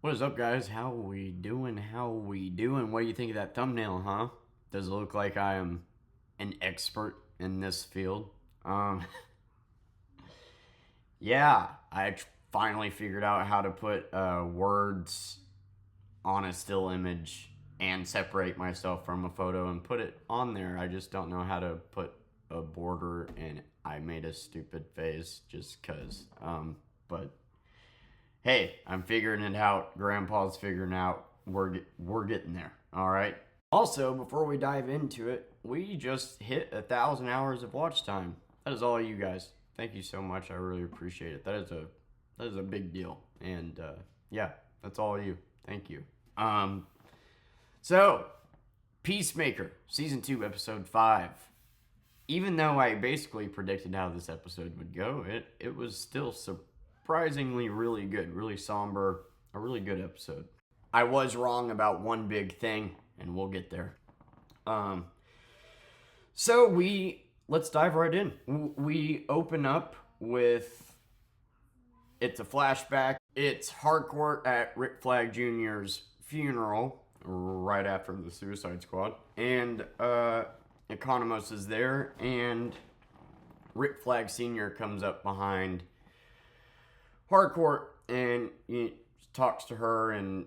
What is up, guys? How we doing? How we doing? What do you think of that thumbnail, huh? Does it look like I am an expert in this field? Um, yeah, finally figured out how to put words on a still image and separate myself from a photo and put it on there. I just don't know how to put a border, and I made a stupid face just cause. But hey, I'm figuring it out. Grandpa's figuring out. We're getting there. All right. Also, before we dive into it, we just hit 1,000 hours of watch time. That is all you guys. Thank you so much. I really appreciate it. That is a big deal. And yeah, that's all you. Thank you. Um, so Peacemaker, season 2, episode 5. Even though I basically predicted how this episode would go, it was still surprisingly really good, really somber, a really good episode. I was wrong about one big thing, and we'll get there. Um, so let's dive right in. We open up with it's a flashback. It's Harcourt at Rick Flag Jr.'s funeral right after the Suicide Squad, and Economos is there, and Rick Flag Sr. comes up behind Harcourt and he talks to her and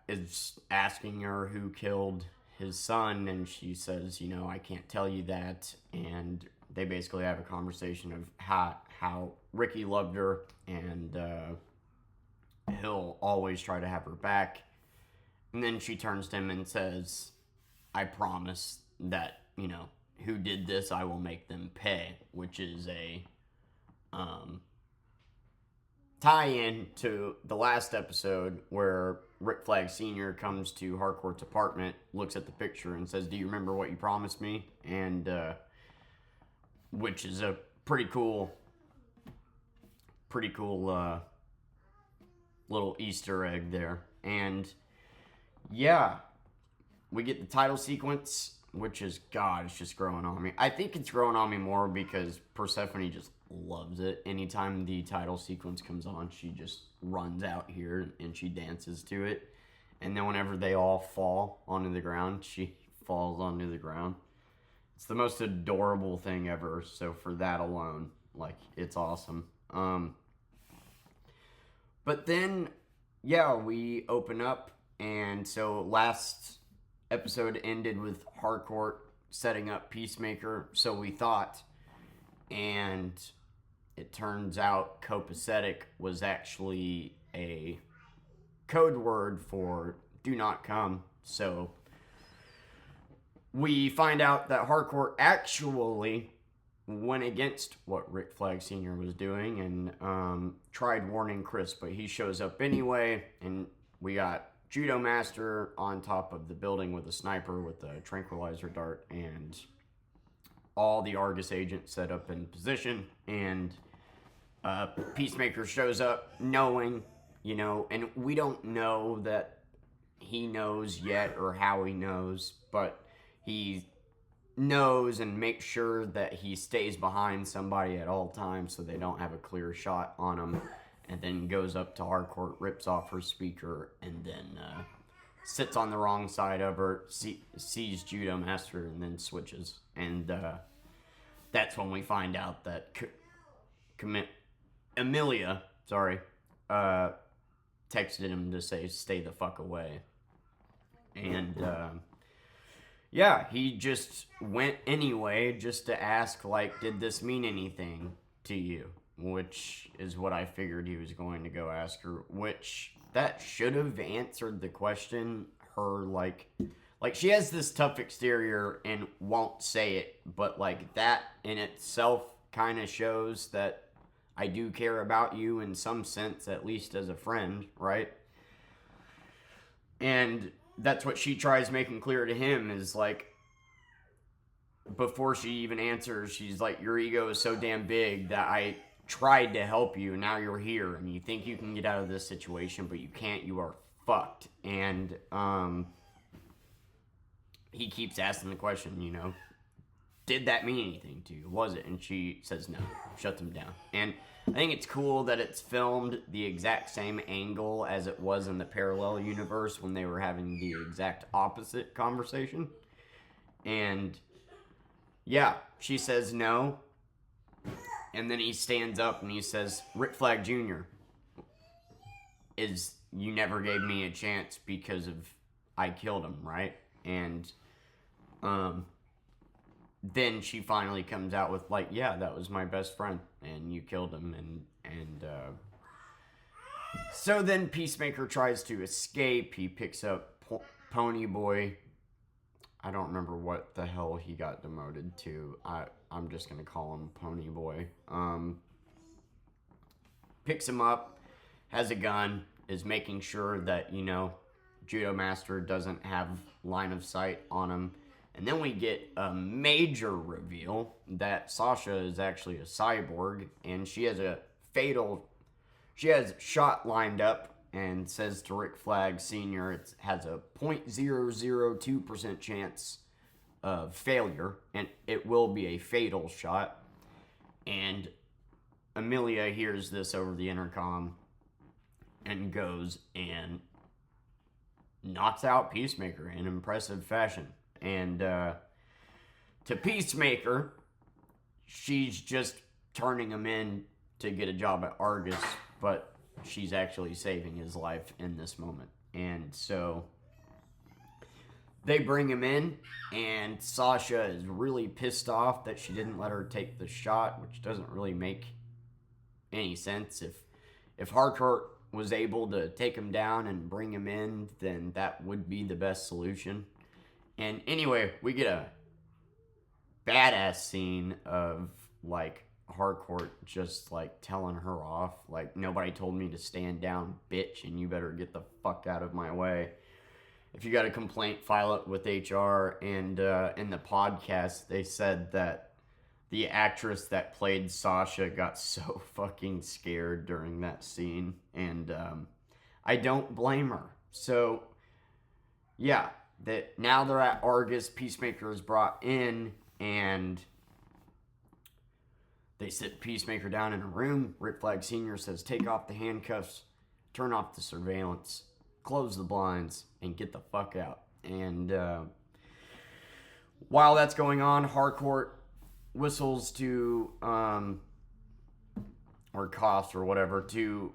is asking her who killed his son, and she says, I can't tell you that. And they basically have a conversation of how Ricky loved her, and he'll always try to have her back. And then she turns to him and says, I promise that, who did this, I will make them pay, which is a tie-in to the last episode where Rick Flag Sr. comes to Harcourt's apartment, looks at the picture, and says, do you remember what you promised me? And, which is a pretty cool little Easter egg there. And, yeah, we get the title sequence, which is, God, it's just growing on me. I think it's growing on me more because Persephone just loves it. Anytime the title sequence comes on, she just runs out here and she dances to it. And then whenever they all fall onto the ground, she falls onto the ground. It's the most adorable thing ever. So for that alone, it's awesome. But then, yeah, we open up, and so last episode ended with Harcourt setting up Peacemaker, so we thought, and it turns out copacetic was actually a code word for do not come. So we find out that Harcourt actually went against what Rick Flag Sr. was doing and tried warning Chris, but he shows up anyway, and we got Judo Master on top of the building with a sniper with a tranquilizer dart, and all the Argus agents set up in position, and Peacemaker shows up knowing, and we don't know that he knows yet or how he knows, but he knows and makes sure that he stays behind somebody at all times so they don't have a clear shot on him, and then goes up to Harcourt, rips off her speaker, and then sits on the wrong side of her, sees Judo Master, and then switches. And that's when we find out that Amelia, texted him to say, stay the fuck away. And yeah, he just went anyway just to ask, did this mean anything to you? Which is what I figured he was going to go ask her, which that should have answered the question. Her, she has this tough exterior and won't say it, but, that in itself kind of shows that I do care about you in some sense, at least as a friend, right? And that's what she tries making clear to him is, before she even answers, she's like, your ego is so damn big that I tried to help you, and now you're here, and you think you can get out of this situation, but you can't. You are fucked. And he keeps asking the question, did that mean anything to you? Was it? And she says no, shuts him down. And I think it's cool that it's filmed the exact same angle as it was in the parallel universe when they were having the exact opposite conversation. And yeah, she says no. And then he stands up and he says, Rick Flag Jr. is, you never gave me a chance because of I killed him, right? And then she finally comes out with like, yeah, that was my best friend and you killed him. And so then Peacemaker tries to escape. He picks up Pony Boy. I don't remember what the hell he got demoted to. I'm just gonna call him Pony Boy. Picks him up, has a gun, is making sure that, you know, Judo Master doesn't have line of sight on him. And then we get a major reveal that Sasha is actually a cyborg, and she has a shot lined up and says to Rick Flag Sr. it has a 0.002% chance of failure, and it will be a fatal shot. And Amelia hears this over the intercom and goes and knocks out Peacemaker in impressive fashion. And to Peacemaker, she's just turning him in to get a job at Argus, but she's actually saving his life in this moment. And so they bring him in, and Sasha is really pissed off that she didn't let her take the shot, which doesn't really make any sense. If Harcourt was able to take him down and bring him in, then that would be the best solution. And anyway, we get a badass scene of like Harcourt just like telling her off, like, nobody told me to stand down, bitch, and you better get the fuck out of my way. If you got a complaint, file it with HR. And in the podcast, they said that the actress that played Sasha got so fucking scared during that scene, and I don't blame her. So yeah, that now they're at Argus. Peacemaker is brought in, and they sit Peacemaker down in a room. Rick Flag Sr. says, take off the handcuffs, turn off the surveillance, close the blinds, and get the fuck out. And while that's going on, Harcourt whistles to, or coughs or whatever, to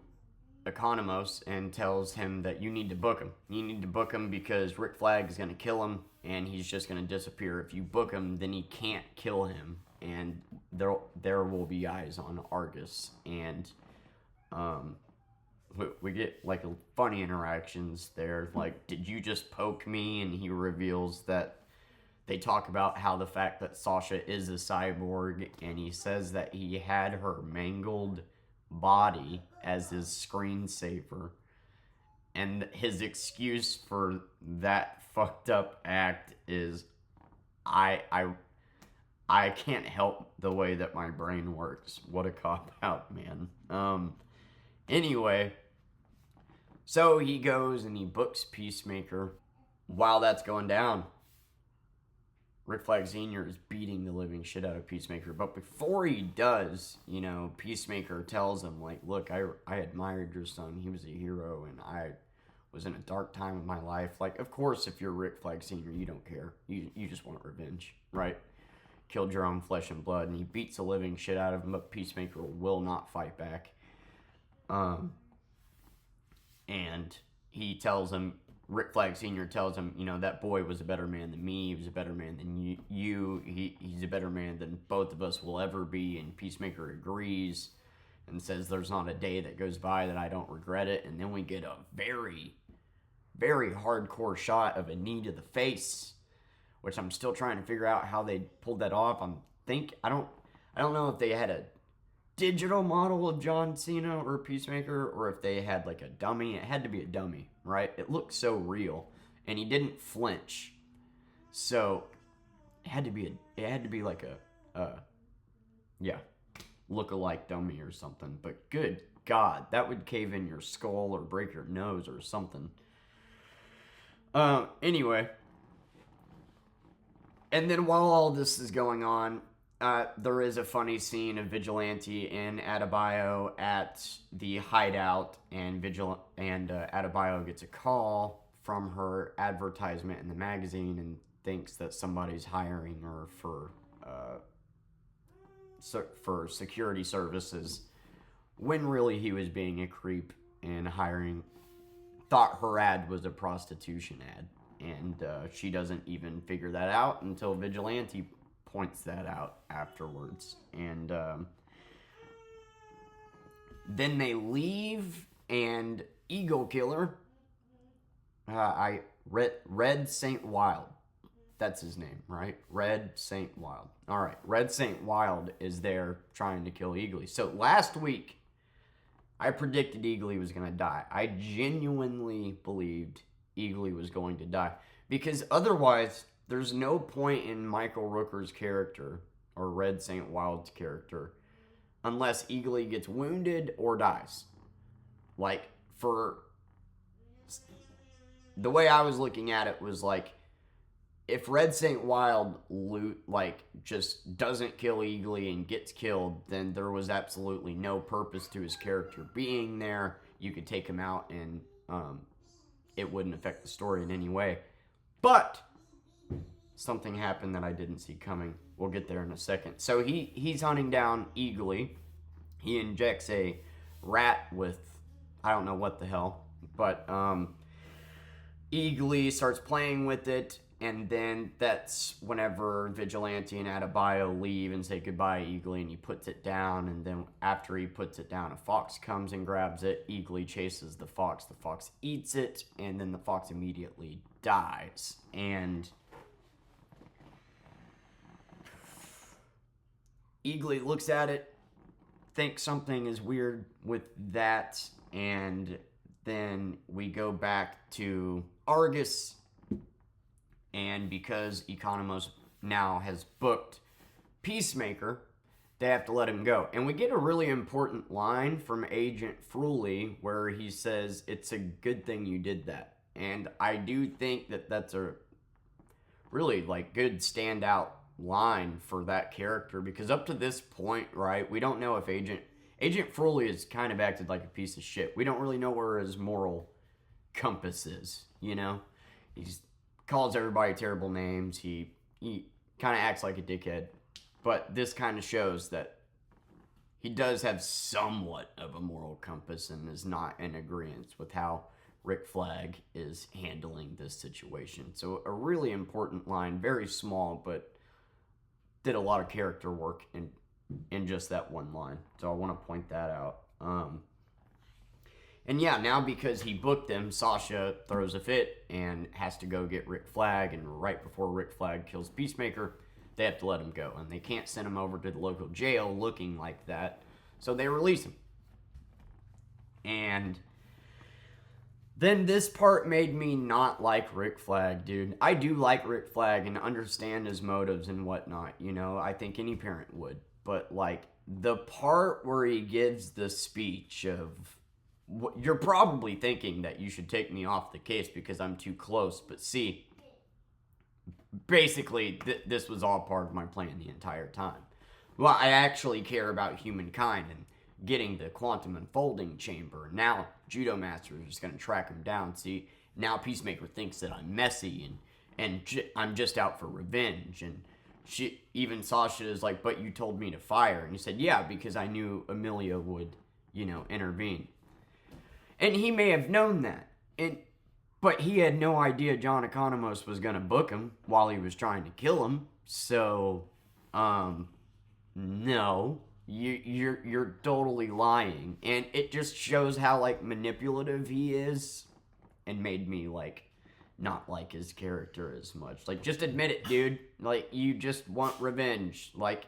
Economos and tells him that you need to book him. You need to book him because Rick Flag is going to kill him and he's just going to disappear. If you book him, then he can't kill him, and there will be eyes on Argus. And we get like funny interactions there, like, did you just poke me? And he reveals that they talk about how the fact that Sasha is a cyborg, and he says that he had her mangled body as his screensaver, and his excuse for that fucked up act is I can't help the way that my brain works. What a cop out, man. Anyway, so he goes and he books Peacemaker. While that's going down, Rick Flag Sr. is beating the living shit out of Peacemaker. But before he does, you know, Peacemaker tells him, like, look, I admired your son. He was a hero, and I was in a dark time of my life. Like, of course, if you're Rick Flag Sr., you don't care. You just want revenge, right? Killed your own flesh and blood. And he beats the living shit out of him, but Peacemaker will not fight back. And he tells him, Rick Flag Sr. tells him, you know, that boy was a better man than me. He was a better man than you. He's a better man than both of us will ever be. And Peacemaker agrees and says there's not a day that goes by that I don't regret it. And then we get a very, very hardcore shot of a knee to the face, which I'm still trying to figure out how they pulled that off. I don't know if they had a digital model of John Cena or Peacemaker, or if they had like a dummy. It had to be a dummy, right? It looked so real, and he didn't flinch, so it had to be like a look-alike dummy or something. But good God, that would cave in your skull or break your nose or something. Anyway, and then while all this is going on, there is a funny scene of Vigilante and Adebayo at the hideout, and Adebayo gets a call from her advertisement in the magazine and thinks that somebody's hiring her for security services, when really he was being a creep and thought her ad was a prostitution ad, and she doesn't even figure that out until Vigilante points that out afterwards. And then they leave, and Eagle Killer, Red Saint Wild, that's his name, right? Red Saint Wild. All right, Red Saint Wild is there trying to kill Eagly. So last week, I predicted Eagly was going to die. I genuinely believed Eagly was going to die, because otherwise, there's no point in Michael Rooker's character or Red Saint Wild's character unless Eagly gets wounded or dies. Like, for the way I was looking at it was like, if Red Saint Wild just doesn't kill Eagly and gets killed, then there was absolutely no purpose to his character being there. You could take him out and it wouldn't affect the story in any way. But something happened that I didn't see coming. We'll get there in a second. So he's hunting down Eagly. He injects a rat with, I don't know what the hell, but Eagly starts playing with it, and then that's whenever Vigilante and Adebayo leave and say goodbye to Eagly, and he puts it down, and then after he puts it down, a fox comes and grabs it. Eagly chases the fox eats it, and then the fox immediately dies. And Eagly looks at it, thinks something is weird with that, and then we go back to Argus, and because Economos now has booked Peacemaker, they have to let him go. And we get a really important line from Agent Fruley where he says, "It's a good thing you did that." And I do think that that's a really good standout line for that character, because up to this point, right, we don't know if Agent Fruley has kind of acted like a piece of shit. We don't really know where his moral compass is, you know? He calls everybody terrible names. He kind of acts like a dickhead. But this kind of shows that he does have somewhat of a moral compass and is not in agreement with how Rick Flag is handling this situation. So a really important line, very small, but did a lot of character work in just that one line. So I want to point that out. And yeah, now because he booked them, Sasha throws a fit and has to go get Rick Flag. And right before Rick Flag kills Peacemaker, they have to let him go. And they can't send him over to the local jail looking like that. So they release him. And then this part made me not like Rick Flag, dude. I do like Rick Flag and understand his motives and whatnot. You know, I think any parent would. But, the part where he gives the speech of, you're probably thinking that you should take me off the case because I'm too close. But see, basically, this was all part of my plan the entire time. Well, I actually care about humankind and getting the quantum unfolding chamber. Now, Judo Master is just going to track him down. See, now Peacemaker thinks that I'm messy and I'm just out for revenge. And Sasha is like, but you told me to fire. And he said, yeah, because I knew Amelia would, intervene. And he may have known that. But he had no idea John Economos was going to book him while he was trying to kill him. So, no, you're totally lying. And it just shows how, manipulative he is, and made me, not like his character as much. Just admit it, dude. You just want revenge. But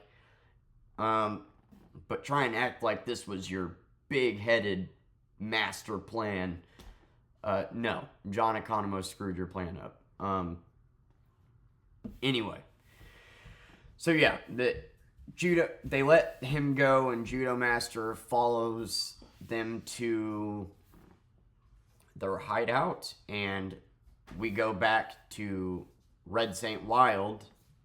try and act like this was your big-headed master plan. No. John Economos screwed your plan up. Anyway. So, yeah. They let him go, and Judo Master follows them to their hideout, and we go back to Red Saint Wild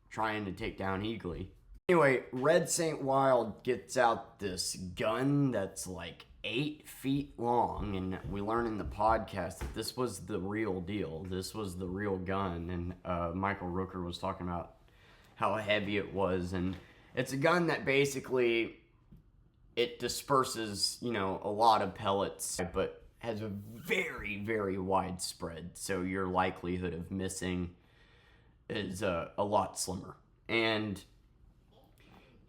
trying to take down Eagly. Anyway, Red Saint Wild gets out this gun that's like 8 feet long, and we learn in the podcast that this was the real deal. This was the real gun, and Michael Rooker was talking about how heavy it was, and it's a gun that basically it disperses, a lot of pellets, but has a very, very wide spread, so your likelihood of missing is a lot slimmer. And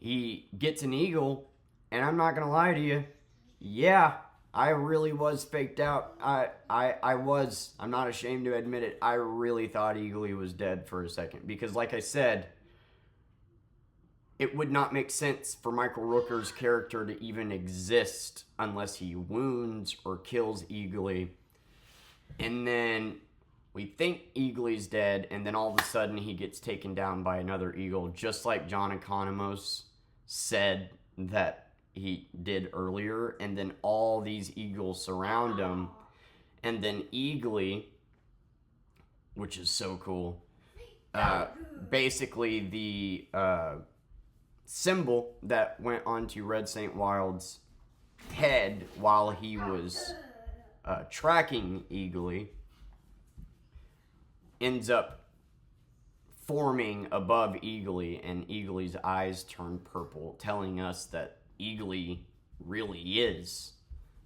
he gets an eagle, and I'm not gonna lie to you, yeah, I really was faked out. I was. I'm not ashamed to admit it. I really thought Eagly was dead for a second because, like I said, it would not make sense for Michael Rooker's character to even exist unless he wounds or kills Eagly. And then we think Eagly's dead, and then all of a sudden he gets taken down by another eagle, just like John Economos said that he did earlier. And then all these eagles surround him. And then Eagly, which is so cool, basically the symbol that went onto Red Saint Wild's head while he was tracking Eagly ends up forming above Eagly, and Eagly's eyes turn purple, telling us that Eagly really is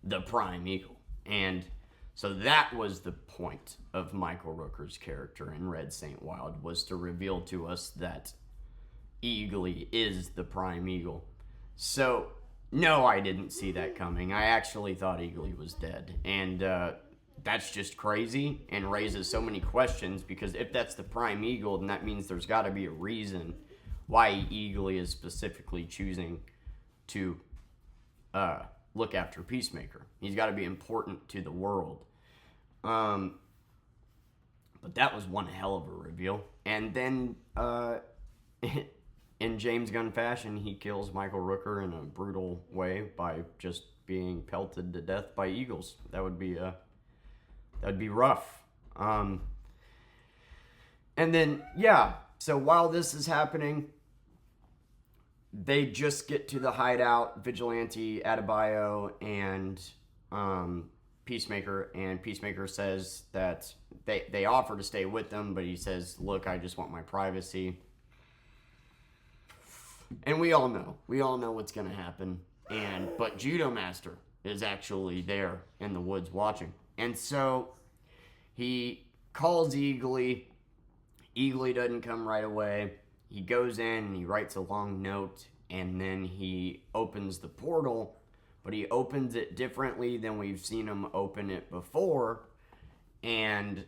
the prime eagle. And so that was the point of Michael Rooker's character in Red Saint Wild, was to reveal to us that Eagly is the prime eagle. So, no, I didn't see that coming. I actually thought Eagly was dead. And that's just crazy and raises so many questions, because if that's the prime eagle, then that means there's got to be a reason why Eagly is specifically choosing to look after Peacemaker. He's got to be important to the world. But that was one hell of a reveal. And then in James Gunn fashion, he kills Michael Rooker in a brutal way by just being pelted to death by eagles. That'd be rough. And then, yeah, so while this is happening, they just get to the hideout, Vigilante, Adebayo, and Peacemaker. And Peacemaker says that they offer to stay with them, but he says, look, I just want my privacy. And we all know what's going to happen. But Judo Master is actually there in the woods watching. And so he calls Eagly. Eagly doesn't come right away. He goes in and he writes a long note, and then he opens the portal, but he opens it differently than we've seen him open it before. And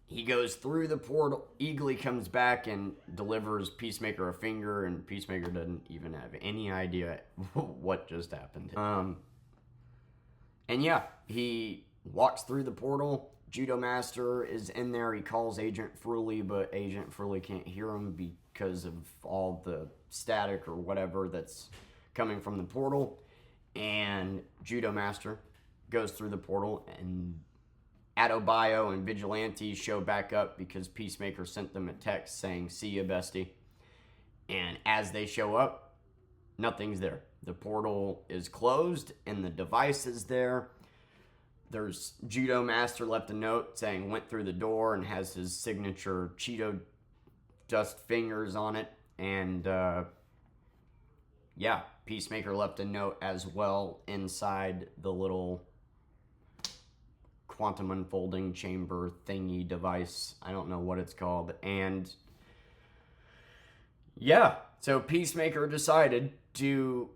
he goes through the portal. Eagly comes back and delivers Peacemaker a finger, and Peacemaker doesn't even have any idea what just happened. And yeah, he walks through the portal. Judo Master is in there. He calls Agent Fruley, but Agent Fruley can't hear him because of all the static or whatever that's coming from the portal. And Judo Master goes through the portal, and Adebayo and Vigilante show back up because Peacemaker sent them a text saying, see ya, bestie. And as they show up, nothing's there. The portal is closed, and the device is there. There's Judo Master left a note saying went through the door and has his signature Cheeto dust fingers on it. And yeah, Peacemaker left a note as well inside the little quantum unfolding chamber thingy device. I don't know what it's called. And yeah, so Peacemaker decided to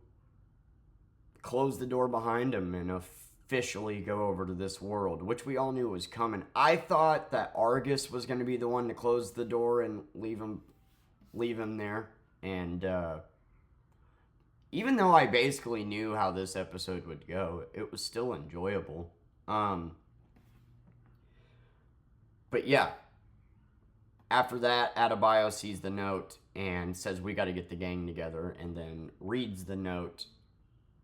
close the door behind him and officially go over to this world, which we all knew was coming. I thought that Argus was going to be the one to close the door and leave him there. And even though I basically knew how this episode would go, it was still enjoyable. But yeah, after that, Adebayo sees the note and says, we got to get the gang together, and then reads the note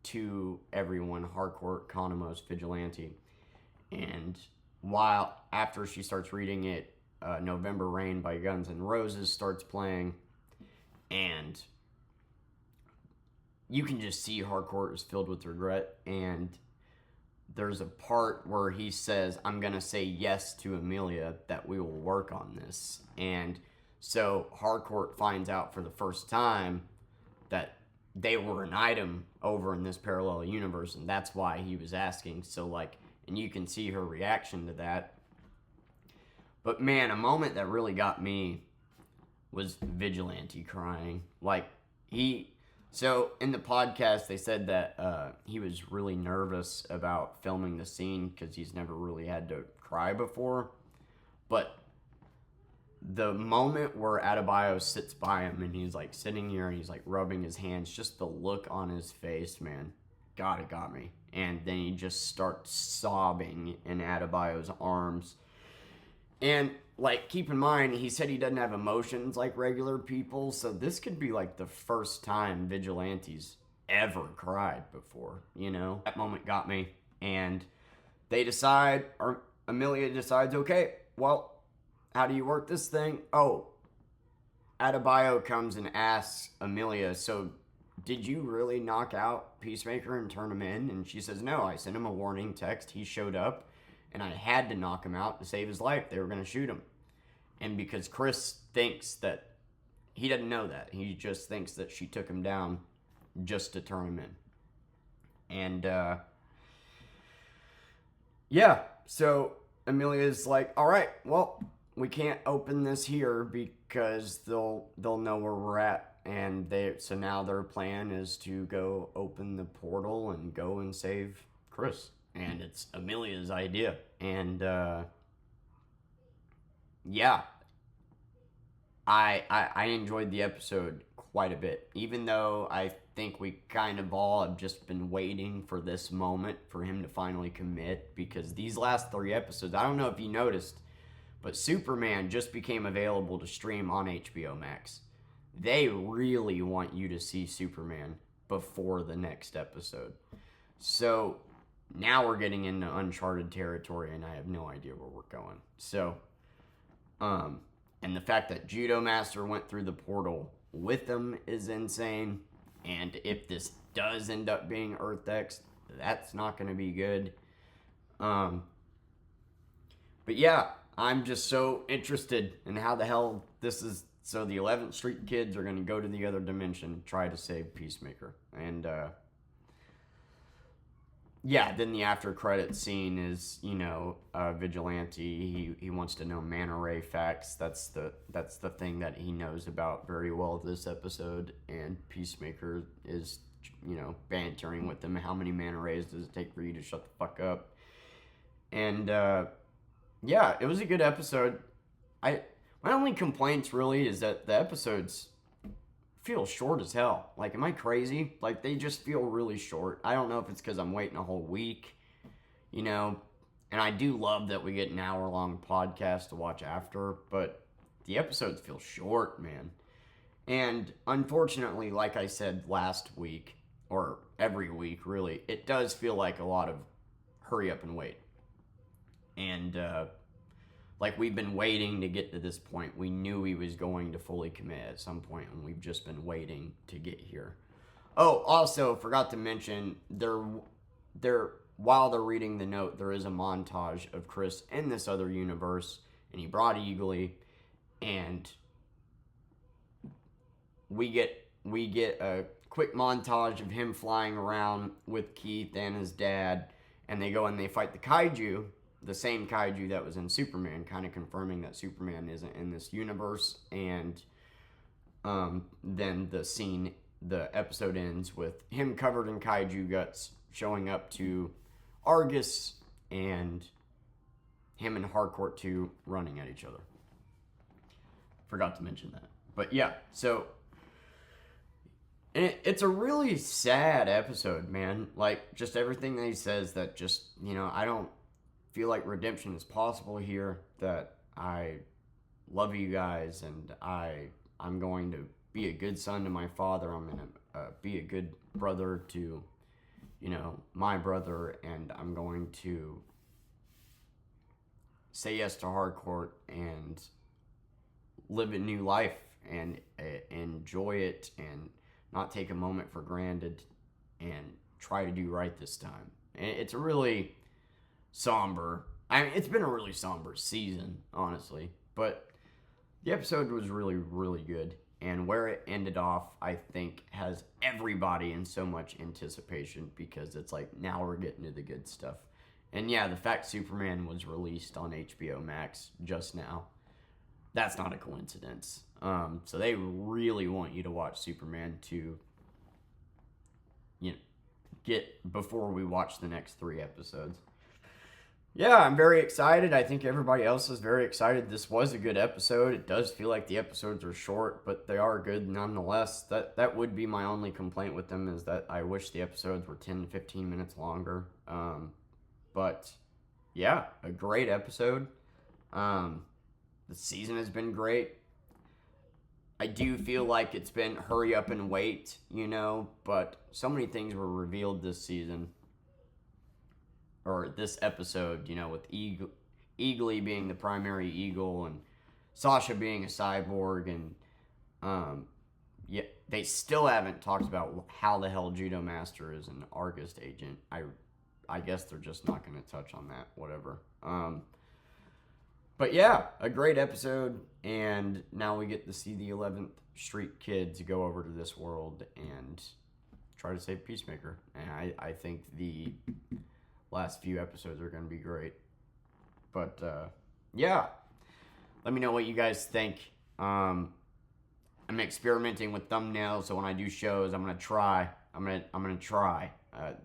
to everyone, Harcourt, Economos, Vigilante. And after she starts reading it, November Rain by Guns N' Roses starts playing. And you can just see Harcourt is filled with regret. And there's a part where he says, I'm going to say yes to Amelia that we will work on this. And so Harcourt finds out for the first time that they were an item over in this parallel universe, and that's why he was asking. So, like, and you can see her reaction to that. But man, a moment that really got me was Vigilante crying. Like, so in the podcast, they said that he was really nervous about filming the scene because he's never really had to cry before. But the moment where Adebayo sits by him and he's like sitting here and he's like rubbing his hands, just the look on his face, man, God, it got me. And then he just starts sobbing in Adebayo's arms. And like, keep in mind, he said he doesn't have emotions like regular people, so this could be like the first time Vigilante's ever cried before, you know? That moment got me. And they decide, or Amelia decides, okay, well, how do you work this thing? Oh, Adebayo comes and asks Amelia, so did you really knock out Peacemaker and turn him in? And she says, no, I sent him a warning text. He showed up, and I had to knock him out to save his life. They were going to shoot him. And because Chris thinks that, he doesn't know that. He just thinks that she took him down just to turn him in. And, yeah, so Amelia's like, all right, well, we can't open this here because they'll know where we're at, and so now their plan is to go open the portal and go and save Chris, and it's Amelia's idea. And yeah, I enjoyed the episode quite a bit, even though I think we kind of all have just been waiting for this moment for him to finally commit, because these last 3 episodes, I don't know if you noticed, but Superman just became available to stream on HBO Max. They really want you to see Superman before the next episode. So now we're getting into uncharted territory, and I have no idea where we're going. So, and the fact that Judo Master went through the portal with them is insane. And if this does end up being Earth X, that's not going to be good. But yeah, I'm just so interested in how the hell this is. So the 11th Street kids are going to go to the other dimension, try to save Peacemaker. And, yeah, then the after credit scene is, Vigilante. He wants to know Manta Ray facts. That's the thing that he knows about very well this episode. And Peacemaker is, bantering with him. How many Manta Rays does it take for you to shut the fuck up? And, yeah, it was a good episode. My only complaints really is that the episodes feel short as hell. Like, am I crazy? Like, they just feel really short. I don't know if it's because I'm waiting a whole week, and I do love that we get an hour-long podcast to watch after, but the episodes feel short, man. And unfortunately, like I said last week, or every week, really, it does feel like a lot of hurry up and wait. And, like, we've been waiting to get to this point. We knew he was going to fully commit at some point, and we've just been waiting to get here. Oh, also, forgot to mention, while they're reading the note, there is a montage of Chris in this other universe, and he brought Eagly, and we get a quick montage of him flying around with Keith and his dad, and they go and they fight the kaiju, the same kaiju that was in Superman, kind of confirming that Superman isn't in this universe. And then the episode ends with him covered in kaiju guts showing up to Argus, and him and Harcourt 2 running at each other. Forgot to mention that. But yeah, so it's a really sad episode, man. Like, just everything that he says that just, I don't feel like redemption is possible here, that I love you guys, and I'm going to be a good son to my father. I'm going to be a good brother to, my brother, and I'm going to say yes to Harcourt and live a new life and enjoy it and not take a moment for granted and try to do right this time. And it's a really somber. I mean, it's been a really somber season, honestly, but the episode was really, really good. And where it ended off, I think, has everybody in so much anticipation because it's like, now we're getting to the good stuff. And yeah, the fact Superman was released on HBO Max just now, that's not a coincidence. So they really want you to watch Superman to, get before we watch the next 3 episodes. Yeah, I'm very excited. I think everybody else is very excited. This was a good episode. It does feel like the episodes are short, but they are good nonetheless. That would be my only complaint with them, is that I wish the episodes were 10 to 15 minutes longer. But yeah, a great episode. The season has been great. I do feel like it's been hurry up and wait, but so many things were revealed this season. Or this episode, with Eagly being the primary Eagle and Sasha being a cyborg, and they still haven't talked about how the hell Judo Master is an Argus agent. I guess they're just not going to touch on that, whatever. But yeah, a great episode, and now we get to see the 11th Street kids go over to this world and try to save Peacemaker. And I think the last few episodes are going to be great. But yeah, let me know what you guys think. I'm experimenting with thumbnails, so when I do shows, I'm gonna try. I'm gonna try.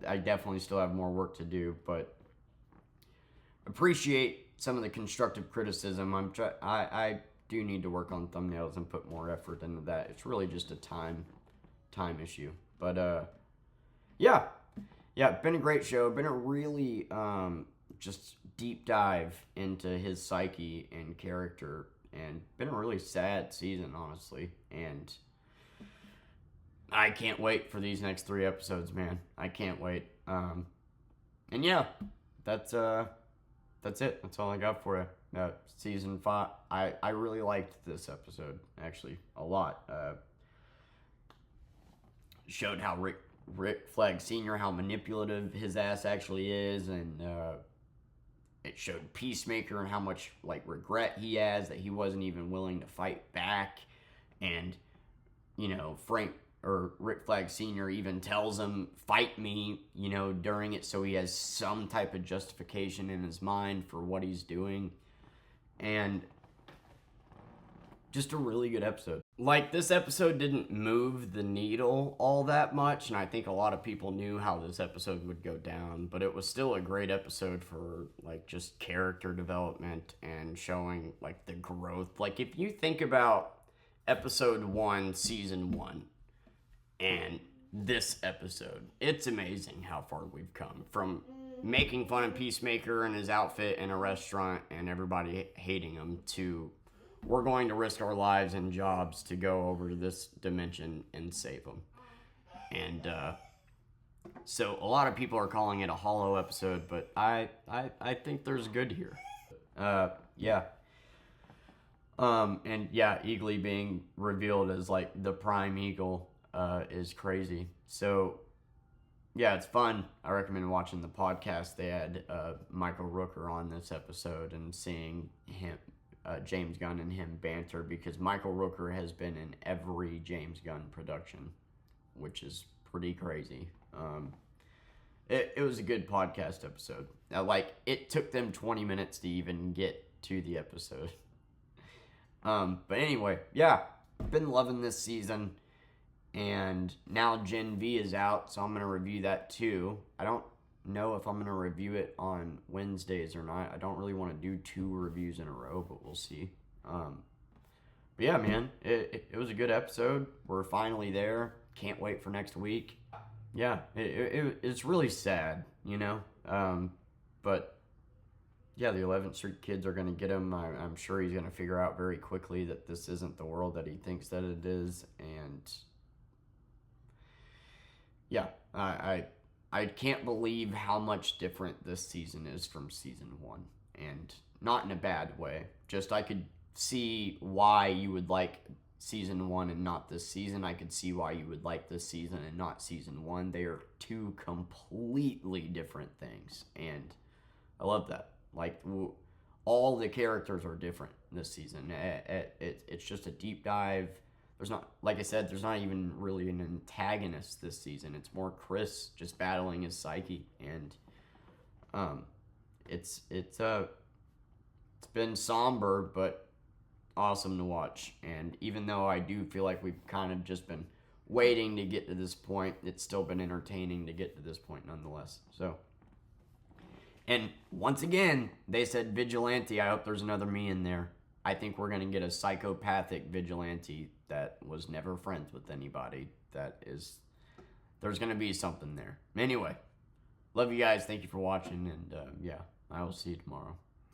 I definitely still have more work to do, but appreciate some of the constructive criticism. I do need to work on thumbnails and put more effort into that. It's really just a time issue. But yeah, been a great show. Been a really just deep dive into his psyche and character, and been a really sad season, honestly. And I can't wait for these next 3 episodes, man. I can't wait. And yeah, that's it. That's all I got for you. Season 5. I really liked this episode, actually, a lot. Showed how Rick Flag Sr., how manipulative his ass actually is, and it showed Peacemaker and how much regret he has that he wasn't even willing to fight back. And Rick Flag Sr. even tells him, fight me, during it, so he has some type of justification in his mind for what he's doing. And just a really good episode. This episode didn't move the needle all that much, and I think a lot of people knew how this episode would go down, but it was still a great episode for, just character development and showing, the growth. If you think about episode 1, season 1, and this episode, it's amazing how far we've come. From making fun of Peacemaker and his outfit in a restaurant and everybody hating him, to we're going to risk our lives and jobs to go over to this dimension and save them. And so a lot of people are calling it a hollow episode, but I think there's good here. Yeah. And yeah, Eagly being revealed as the prime eagle is crazy. So yeah, it's fun. I recommend watching the podcast. They had Michael Rooker on this episode and seeing him, James Gunn and him banter, because Michael Rooker has been in every James Gunn production, which is pretty crazy. It was a good podcast episode. It took them 20 minutes to even get to the episode. But anyway, yeah, been loving this season. And now Gen V is out, so I'm going to review that too. I don't know if I'm going to review it on Wednesdays or not. I don't really want to do 2 reviews in a row, but we'll see. But yeah, man, it was a good episode. We're finally there. Can't wait for next week. Yeah, it's really sad, but yeah, the 11th Street kids are going to get him. I'm sure he's going to figure out very quickly that this isn't the world that he thinks that it is. And yeah, I can't believe how much different this season is from season 1. And not in a bad way. Just I could see why you would like season 1 and not this season, I could see why you would like this season and not season 1. They are two completely different things, and I love that. Like, all the characters are different this season. It's just a deep dive. There's not, like I said, there's not even really an antagonist this season. It's more Chris just battling his psyche, and it's been somber but awesome to watch. And even though I do feel like we've kind of just been waiting to get to this point, it's still been entertaining to get to this point nonetheless. So, and once again, they said vigilante. I hope there's another me in there. I think we're going to get a psychopathic vigilante that was never friends with anybody. There's going to be something there. Anyway, love you guys. Thank you for watching. And yeah, I will see you tomorrow.